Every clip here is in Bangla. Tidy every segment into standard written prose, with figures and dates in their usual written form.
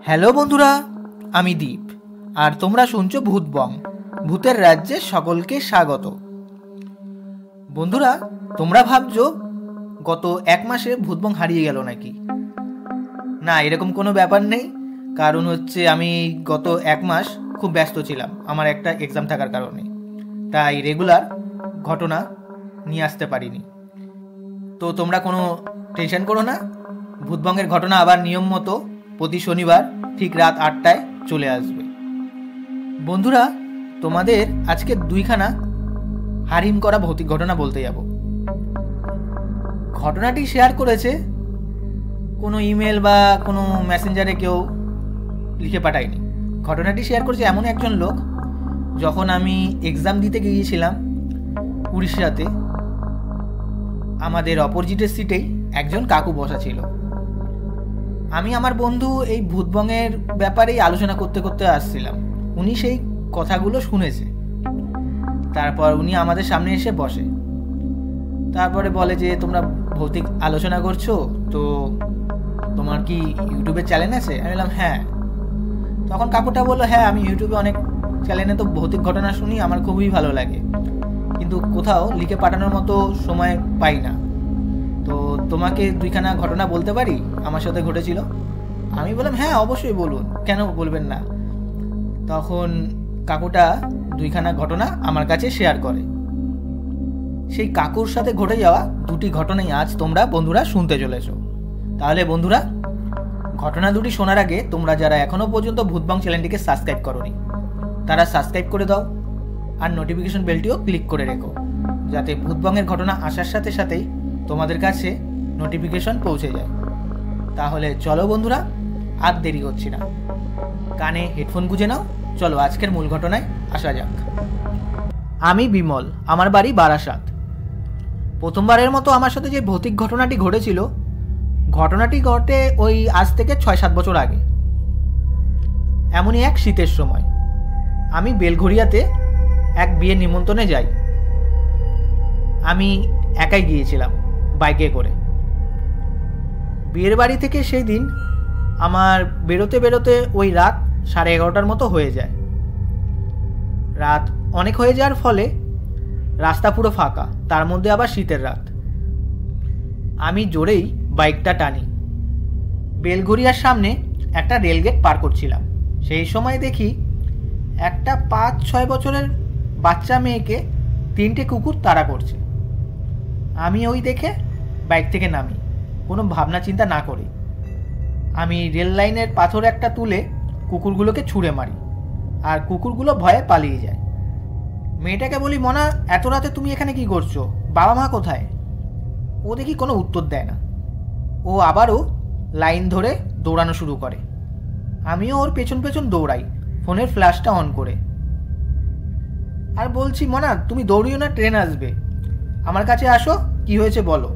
হ্যালো বন্ধুরা, আমি দীপ আর তোমরা শুনছো ভূতবং, ভূতের রাজ্যে সকলকে স্বাগত। বন্ধুরা, তোমরা ভাবছো গত এক মাসে ভূতবং হারিয়ে গেল নাকি? না, এরকম কোনো ব্যাপার নেই। কারণ হচ্ছে আমি গত এক মাস খুব ব্যস্ত ছিলাম আমার একটা এক্সাম থাকার কারণে, তাই রেগুলার ঘটনা নিয়ে আসতে পারিনি। তো তোমরা কোনো টেনশন করো না, ভূতবংয়ের ঘটনা আবার নিয়ম মতো প্রতি শনিবার ঠিক রাত 8টায় চলে আসবে। বন্ধুরা, তোমাদের আজকে দুইখানা হারিম করা ভৌতিক ঘটনা বলতে যাব। ঘটনাটি শেয়ার করেছে কোনো ইমেল বা কোনো মেসেঞ্জারে কেউ লিখে পাঠায়নি। ঘটনাটি শেয়ার করেছে এমন একজন লোক, যখন আমি এক্সাম দিতে গিয়েছিলাম উড়িষ্যাতে, আমাদের অপোজিটের সিটেই একজন কাকু বসা ছিল। আমি আমার বন্ধু এই ভূতবংয়ের ব্যাপারেই আলোচনা করতে করতে আসছিলাম। উনি সেই কথাগুলো শুনেছে। তারপর উনি আমাদের সামনে এসে বসে, তারপরে বলে যে তোমরা ভৌতিক আলোচনা করছো তো তোমার কি ইউটিউবের চ্যানেল আছে? আমি বললাম হ্যাঁ। তখন কাকুটা বললো হ্যাঁ, আমি ইউটিউবে অনেক চ্যানেলে তো ভৌতিক ঘটনা শুনি, আমার খুবই ভালো লাগে, কিন্তু কোথাও লিখে পাঠানোর মতো সময় পাই না। তো তোমাকে দুইখানা ঘটনা বলতে পারি আমার সাথে ঘটেছিল। আমি বললাম হ্যাঁ অবশ্যই বলুন, কেন বলবেন না। তখন কাকুটা দুইখানা ঘটনা আমার কাছে শেয়ার করে। সেই কাকুর সাথে ঘটে যাওয়া দুটি ঘটনাই আজ তোমরা বন্ধুরা শুনতে চলেছ। তাহলে বন্ধুরা, ঘটনা দুটি শোনার আগে তোমরা যারা এখনো পর্যন্ত ভূতবং চ্যানেলটিকে সাবস্ক্রাইব করোনি তারা সাবস্ক্রাইব করে দাও আর নোটিফিকেশন বেলটিও ক্লিক করে রেখো, যাতে ভূতবংয়ের ঘটনা আসার সাথে সাথেই তোমাদের কাছে নোটিফিকেশন পৌঁছে যায়। তাহলে চলো বন্ধুরা, আর দেরি করছি না, কানে হেডফোন গুঁজে নাও। চলো আজকের মূল ঘটনায় আসা যাক। আমি বিমল, আমার বাড়ি বারাসাত। প্রথমবারের মতো আমার সাথে যে ভৌতিক ঘটনাটি ঘটেছিল, ঘটনাটি ঘটে ওই আজ থেকে 6-7 বছর আগে। এমনই এক শীতের সময় আমি বেলঘরিয়াতে এক বিয়ের নিমন্ত্রণে যাই। আমি একাই গিয়েছিলাম বাইকে করে। বিয়ের বাড়ি থেকে সেই দিন আমার বেরোতে বেরোতে ওই রাত 11:30টার মতো হয়ে যায়। রাত অনেক হয়ে যাওয়ার ফলে রাস্তা পুরো ফাঁকা, তার মধ্যে আবার শীতের রাত। আমি জোরেই বাইকটা টানি। বেলঘরিয়ার সামনে একটা রেলগেট পার করছিলাম। সেই সময় দেখি একটা 5-6 বছরের বাচ্চা মেয়েকে 3টে কুকুর তাড়া করছে। আমি ওই দেখে বাইক থেকে নামি, কোনো ভাবনা চিন্তা না করি। আমি রেল লাইনের পাথর একটা তুলে কুকুরগুলোকে ছুঁড়ে মারি, আর কুকুরগুলো ভয়ে পালিয়ে যায়। মেয়েটাকে বলি, মনা এত রাতে তুমি এখানে কি করছো, বাবা মা কোথায়? ও দেখি কোনো উত্তর দেয় না। ও আবারও লাইন ধরে দৌড়ানো শুরু করে। আমিও ওর পেছন পেছন দৌড়াই, ফোনের ফ্ল্যাশটা অন করে। আর বলছি, মনা তুমি দৌড়িও না, ট্রেন আসবে, আমার কাছে আসো, কি হয়েছে বলো।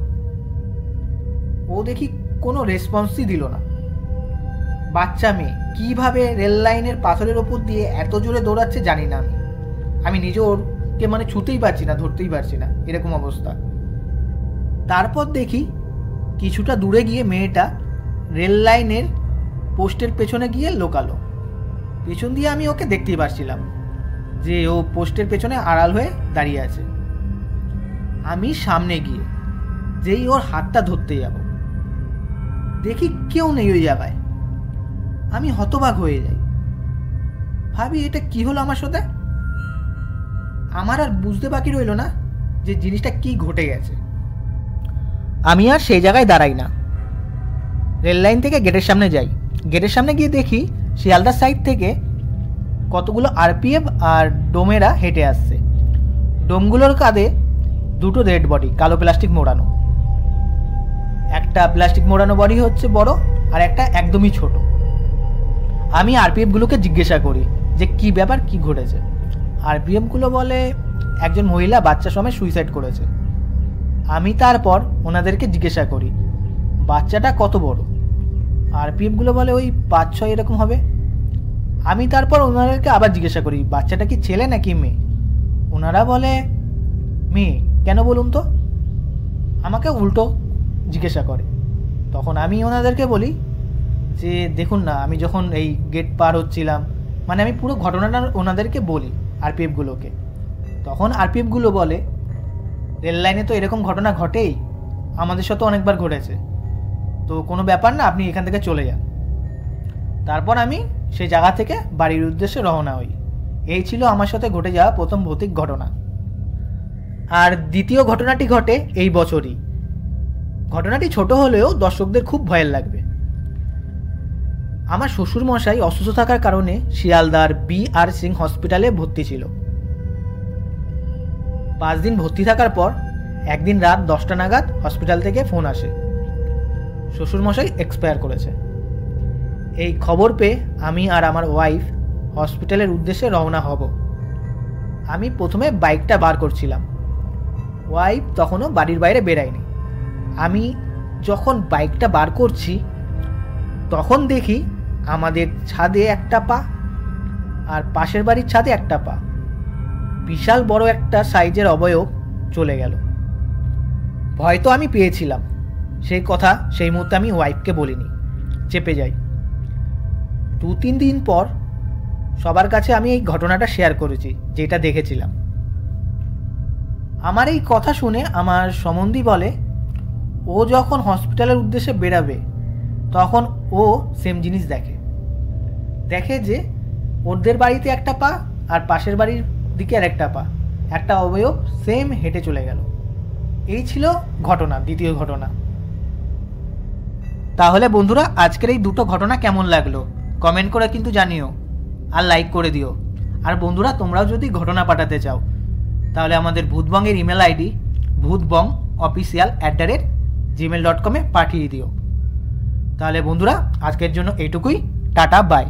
ও দেখি কোনো রেসপন্সই দিল না। বাচ্চা মেয়ে কীভাবে রেল লাইনের পাথরের ওপর দিয়ে এত জোরে দৌড়াচ্ছে জানি না। আমি নিজে ওরকে ছুতেই পারছি না, ধরতেই পারছি না, এরকম অবস্থা। তারপর দেখি কিছুটা দূরে গিয়ে মেয়েটা রেল লাইনের পোস্টের পেছনে গিয়ে লোকালো। পেছন দিয়ে আমি ওকে দেখতেই পারছিলাম যে ও পোস্টের পেছনে আড়াল হয়ে দাঁড়িয়ে আছে। আমি সামনে গিয়ে যেই ওর হাতটা ধরতে যাব, দেখি কেউ নেই ওই জায়গায়। আমি হতবাক হয়ে যাই, ভাবি এটা কি হলো আমার সাথে। আমার আর বুঝতে বাকি রইল না যে জিনিসটা কি ঘটে গেছে। আমি আর সেই জায়গায় দাঁড়াই না, রেল লাইন থেকে গেটের সামনে যাই। গেটের সামনে গিয়ে দেখি শিয়ালদার সাইড থেকে কতগুলো আরপিএফ আর ডোমেরা হেঁটে আসছে। ডোমগুলোর কাঁধে 2টো ডেড বডি, কালো প্লাস্টিক মোড়ানো। একটা প্লাস্টিক মোড়ানো বডি হচ্ছে বড়, আর একটা একদমই ছোট। আমি আরপিএফগুলোকে জিজ্ঞাসা করি যে কি ব্যাপার, কি ঘটেছে। আরপিএফগুলো বলে একজন মহিলা বাচ্চা সময় সুইসাইড করেছে। আমি তারপর ওনাদেরকে জিজ্ঞাসা করি বাচ্চাটা কত বড়। আরপিএফগুলো বলে ওই 5-6 এরকম হবে। আমি তারপর ওনাদেরকে আবার জিজ্ঞাসা করি বাচ্চাটা কি ছেলে নাকি মেয়ে। ওনারা বলে মেয়ে। কেন বলুন তো? আমাকে উল্টো জিজ্ঞাসা করে। তখন আমি ওনাদেরকে বলি যে দেখুন না, আমি যখন এই গেট পার হচ্ছিলাম, মানে আমি পুরো ঘটনাটা ওনাদেরকে বলি আরপিএফগুলোকে। তখন আরপিএফগুলো বলে, রেল লাইনে তো এরকম ঘটনা ঘটেই, আমাদের সাথে অনেকবার ঘটেছে, তো কোনো ব্যাপার না, আপনি এখান থেকে চলে যান। তারপর আমি সেই জায়গা থেকে বাড়ির উদ্দেশ্যে রওনা হই। এই ছিল আমার সাথে ঘটে যাওয়া প্রথম ভৌতিক ঘটনা। আর দ্বিতীয় ঘটনাটি ঘটে এই বছরই। ঘটনাটি ছোট হলেও দর্শকদের খুব ভয়ের লাগবে। আমার শ্বশুরমশাই অসুস্থ থাকার কারণে শিয়ালদার BR সিং হসপিটালে ভর্তি ছিল। 5 দিন ভর্তি থাকার পর একদিন রাত 10টা নাগাদ হসপিটাল থেকে ফোন আসে, শ্বশুরমশাই এক্সপায়ার করেছে। এই খবর পেয়ে আমি আর আমার ওয়াইফ হসপিটালের উদ্দেশ্যে রওনা হব। আমি প্রথমে বাইকটা বার করছিলাম, ওয়াইফ তখনও বাড়ির বাইরে বেরায়নি। আমি যখন বাইকটা বার করছি তখন দেখি আমাদের ছাদে একটা পা আর পাশের বাড়ির ছাদে একটা পা, বিশাল বড় একটা সাইজের অবয়ব চলে গেল। ভয় তো আমি পেয়েছিলাম, সেই কথা সেই মুহূর্তে আমি ওয়াইফকে বলিনি, চেপে যাই। 2-3 দিন পর সবার কাছে আমি এই ঘটনাটা শেয়ার করেছি, যেটা দেখেছিলাম। আমার এই কথা শুনে আমার সম্বন্ধী বলে, ও যখন হসপিটালের উদ্দেশ্যে বেরাবে তখন ও সেম জিনিস দেখে যে ওদের বাড়িতে একটা পা আর পাশের বাড়ির দিকে আর একটা পা, একটা অবয়ব সেম হেঁটে চলে গেল। এই ছিল ঘটনা, দ্বিতীয় ঘটনা। তাহলে বন্ধুরা, আজকের এই দুটো ঘটনা কেমন লাগলো কমেন্ট করে কিন্তু জানিও, আর লাইক করে দিও। আর বন্ধুরা, তোমরাও যদি ঘটনা পাঠাতে চাও তাহলে আমাদের ভূতবঙ্গের ইমেল আইডি bhutbongofficial@gmail.com পাঠিয়ে দিও। তাহলে বন্ধুরা, আজকের জন্য এইটুকুই, টাটা বাই।